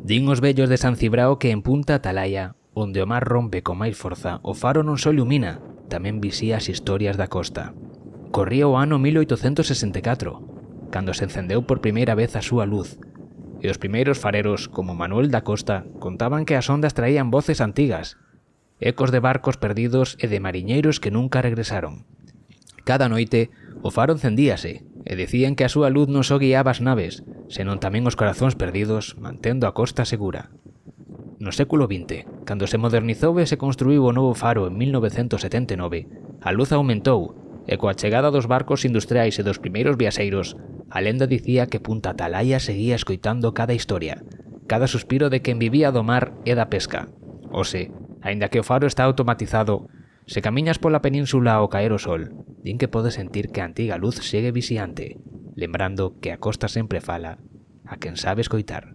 Din os vellos de San Cibrao que en Punta Atalaya, onde o mar rompe con máis forza, o faro non só ilumina, tamén visía as historias da costa. Corría o ano 1864, cando se encendeu por primeira vez a súa luz, e os primeiros fareros, como Manuel da Costa, contaban que as ondas traían voces antigas, ecos de barcos perdidos e de mariñeiros que nunca regresaron. Cada noite, o faro encendíase, e dicían que a súa luz non só guiaba as naves, senón tamén os corazóns perdidos, mantendo a costa segura. No século XX, cando se modernizou e se construíu o novo faro en 1979, a luz aumentou, e coa chegada dos barcos industriais e dos primeiros viaxeiros, a lenda dicía que Punta Atalaya seguía escoitando cada historia, cada suspiro de quen vivía do mar e da pesca. Ose, aínda que o faro está automatizado, se camiñas pola península ao caer o sol, din que podes sentir que a antiga luz segue vixiante, lembrando que a costa sempre fala a quen sabe escoitar.